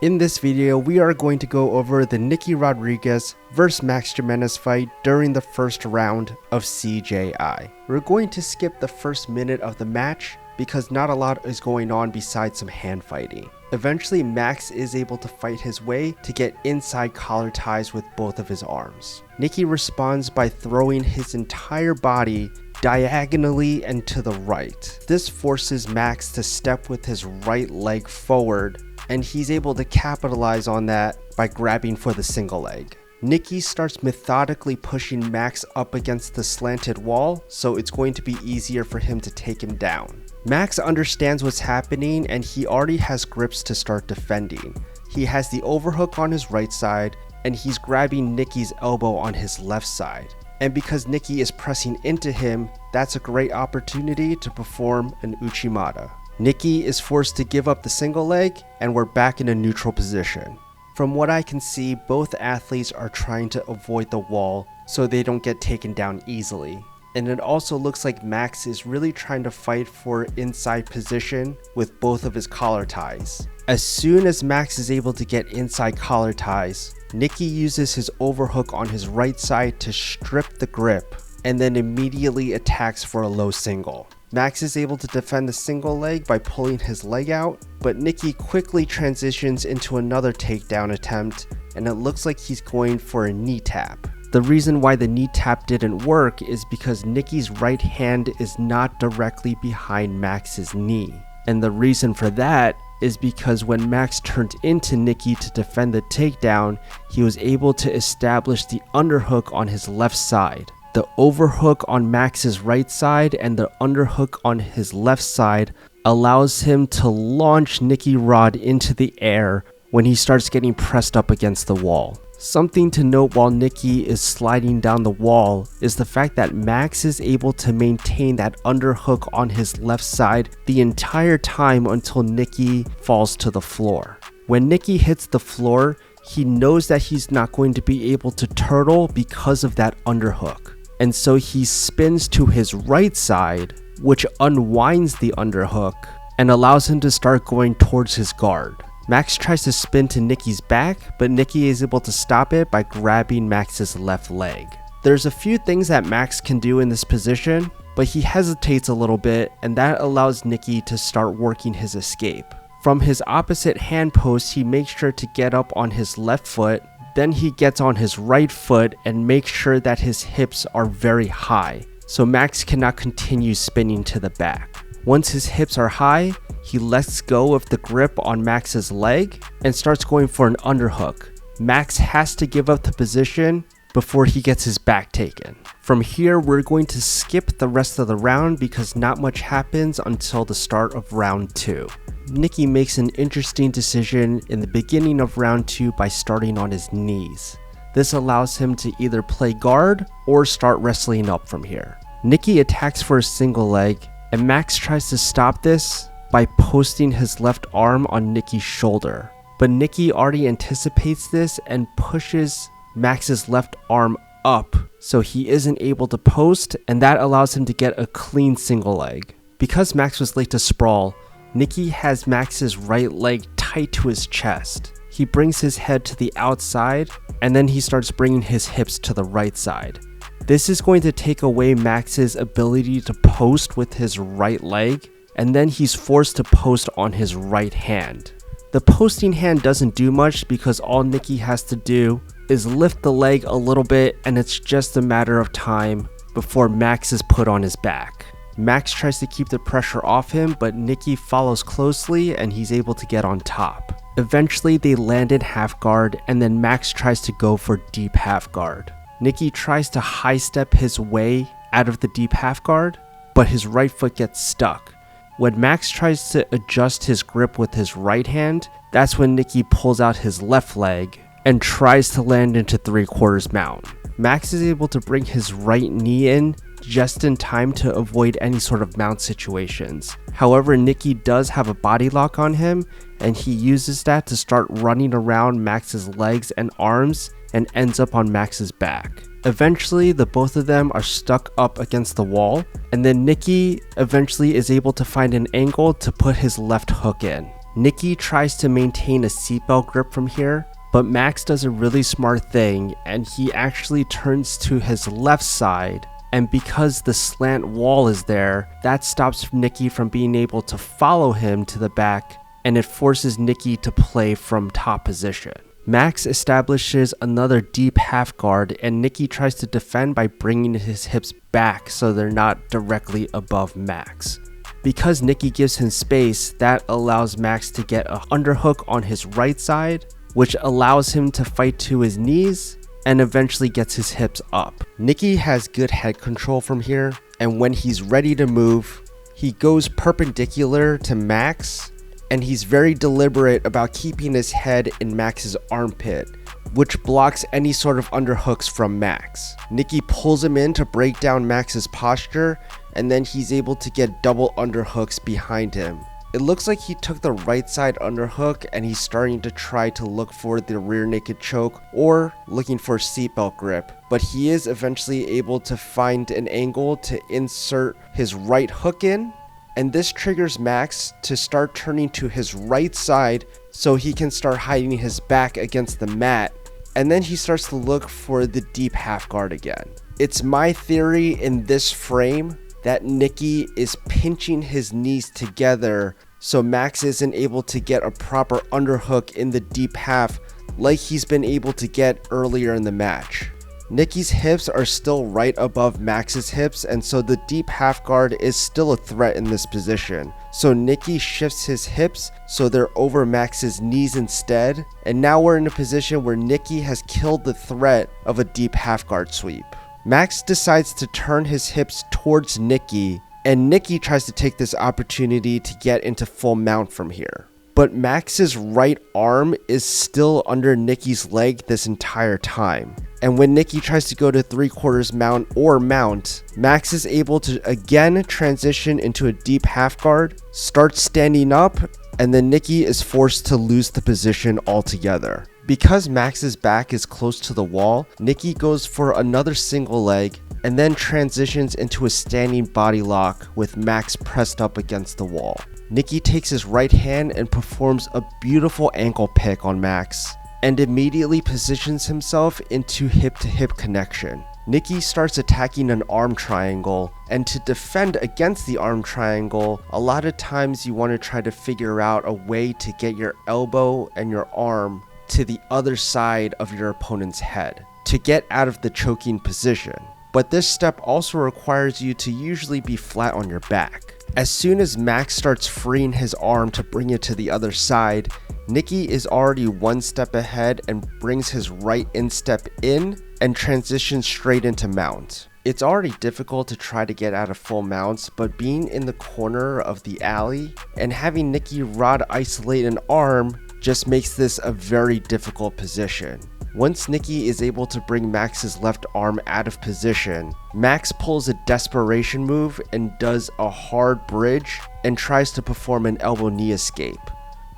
In this video, we are going to go over the Nicky Rodriguez vs Max Gimenis fight during the first round of CJI. We're going to skip the first minute of the match because not a lot is going on besides some hand fighting. Eventually, Max is able to fight his way to get inside collar ties with both of his arms. Nicky responds by throwing his entire body diagonally and to the right. This forces Max to step with his right leg forward, and he's able to capitalize on that by grabbing for the single leg. Nicky starts methodically pushing Max up against the slanted wall, so it's going to be easier for him to take him down. Max understands what's happening and he already has grips to start defending. He has the overhook on his right side and he's grabbing Nicky's elbow on his left side. And because Nicky is pressing into him, that's a great opportunity to perform an Uchimata. Nicky is forced to give up the single leg and we're back in a neutral position. From what I can see, both athletes are trying to avoid the wall so they don't get taken down easily. And it also looks like Max is really trying to fight for inside position with both of his collar ties. As soon as Max is able to get inside collar ties, Nicky uses his overhook on his right side to strip the grip and then immediately attacks for a low single. Max is able to defend the single leg by pulling his leg out, but Nicky quickly transitions into another takedown attempt and it looks like he's going for a knee tap. The reason why the knee tap didn't work is because Nicky's right hand is not directly behind Max's knee. And the reason for that is because when Max turned into Nicky to defend the takedown, he was able to establish the underhook on his left side. The overhook on Max's right side and the underhook on his left side allows him to launch Nicky Rod into the air when he starts getting pressed up against the wall. Something to note while Nicky is sliding down the wall is the fact that Max is able to maintain that underhook on his left side the entire time until Nicky falls to the floor. When Nicky hits the floor, he knows that he's not going to be able to turtle because of that underhook. And so he spins to his right side, which unwinds the underhook and allows him to start going towards his guard. Max tries to spin to Nicky's back, but Nicky is able to stop it by grabbing Max's left leg. There's a few things that Max can do in this position, but he hesitates a little bit and that allows Nicky to start working his escape. From his opposite hand post, he makes sure to get up on his left foot, then he gets on his right foot and makes sure that his hips are very high, so Max cannot continue spinning to the back. Once his hips are high, he lets go of the grip on Max's leg and starts going for an underhook. Max has to give up the position before he gets his back taken. From here, we're going to skip the rest of the round because not much happens until the start of round 2. Nicky makes an interesting decision in the beginning of round 2 by starting on his knees. This allows him to either play guard or start wrestling up from here. Nicky attacks for a single leg and Max tries to stop this by posting his left arm on Nicky's shoulder. But Nicky already anticipates this and pushes Max's left arm up so he isn't able to post, and that allows him to get a clean single leg. Because Max was late to sprawl, Nicky has Max's right leg tight to his chest. He brings his head to the outside and then he starts bringing his hips to the right side. This is going to take away Max's ability to post with his right leg, and then he's forced to post on his right hand. The posting hand doesn't do much because all Nicky has to do is lift the leg a little bit and it's just a matter of time before Max is put on his back. Max tries to keep the pressure off him, but Nicky follows closely and he's able to get on top. Eventually they land in half guard and then Max tries to go for deep half guard. Nicky tries to high step his way out of the deep half guard, but his right foot gets stuck. When Max tries to adjust his grip with his right hand, that's when Nicky pulls out his left leg and tries to land into 3/4 mount. Max is able to bring his right knee in just in time to avoid any sort of mount situations. However, Nicky does have a body lock on him and he uses that to start running around Max's legs and arms and ends up on Max's back. Eventually, the both of them are stuck up against the wall, and then Nicky eventually is able to find an angle to put his left hook in. Nicky tries to maintain a seatbelt grip from here, but Max does a really smart thing and he actually turns to his left side, and because the slant wall is there, that stops Nicky from being able to follow him to the back, and it forces Nicky to play from top position. Max establishes another deep half guard and Nicky tries to defend by bringing his hips back so they're not directly above Max. Because Nicky gives him space, that allows Max to get an underhook on his right side, which allows him to fight to his knees and eventually gets his hips up. Nicky has good head control from here, and when he's ready to move, he goes perpendicular to Max, and he's very deliberate about keeping his head in Max's armpit, which blocks any sort of underhooks from Max. Nicky pulls him in to break down Max's posture, and then he's able to get double underhooks behind him. It looks like he took the right side underhook and he's starting to try to look for the rear naked choke or looking for seatbelt grip, but he is eventually able to find an angle to insert his right hook in, and this triggers Max to start turning to his right side so he can start hiding his back against the mat, and then he starts to look for the deep half guard again. It's my theory in this frame that Nicky is pinching his knees together so Max isn't able to get a proper underhook in the deep half like he's been able to get earlier in the match. Nicky's hips are still right above Max's hips, and so the deep half guard is still a threat in this position. So Nicky shifts his hips so they're over Max's knees instead, and now we're in a position where Nicky has killed the threat of a deep half guard sweep. Max decides to turn his hips towards Nicky, and Nicky tries to take this opportunity to get into full mount from here. But Max's right arm is still under Nicky's leg this entire time. And when Nicky tries to go to 3/4 mount or mount, Max is able to again transition into a deep half guard, start standing up, and then Nicky is forced to lose the position altogether. Because Max's back is close to the wall, Nicky goes for another single leg and then transitions into a standing body lock with Max pressed up against the wall. Nicky takes his right hand and performs a beautiful ankle pick on Max and immediately positions himself into hip-to-hip connection. Nicky starts attacking an arm triangle, and to defend against the arm triangle, a lot of times you want to try to figure out a way to get your elbow and your arm to the other side of your opponent's head to get out of the choking position. But this step also requires you to usually be flat on your back. As soon as Max starts freeing his arm to bring it to the other side, Nicky is already one step ahead and brings his right instep in and transitions straight into mount. It's already difficult to try to get out of full mounts, but being in the corner of the alley and having Nicky Rod isolate an arm just makes this a very difficult position. Once Nicky is able to bring Max's left arm out of position, Max pulls a desperation move and does a hard bridge and tries to perform an elbow knee escape.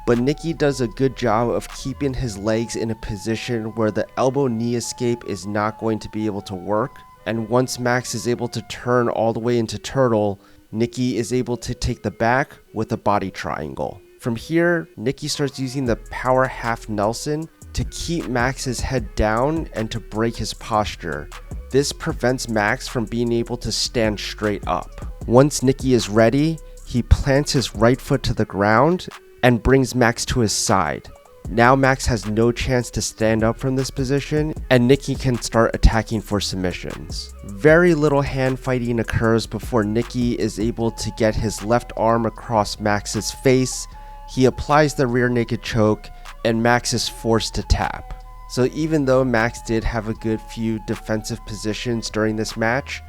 But Nicky does a good job of keeping his legs in a position where the elbow knee escape is not going to be able to work, and once Max is able to turn all the way into turtle, Nicky is able to take the back with a body triangle. From here, Nicky starts using the power half Nelson to keep Max's head down and to break his posture. This prevents Max from being able to stand straight up. Once Nicky is ready, he plants his right foot to the ground and brings Max to his side. Now Max has no chance to stand up from this position, and Nicky can start attacking for submissions. Very little hand fighting occurs before Nicky is able to get his left arm across Max's face. He applies the rear naked choke, and Max is forced to tap. So even though Max did have a good few defensive positions during this match,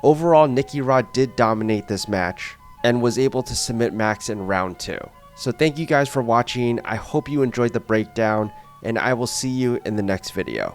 overall Nicky Rod did dominate this match and was able to submit Max in round 2. So thank you guys for watching. I hope you enjoyed the breakdown, and I will see you in the next video.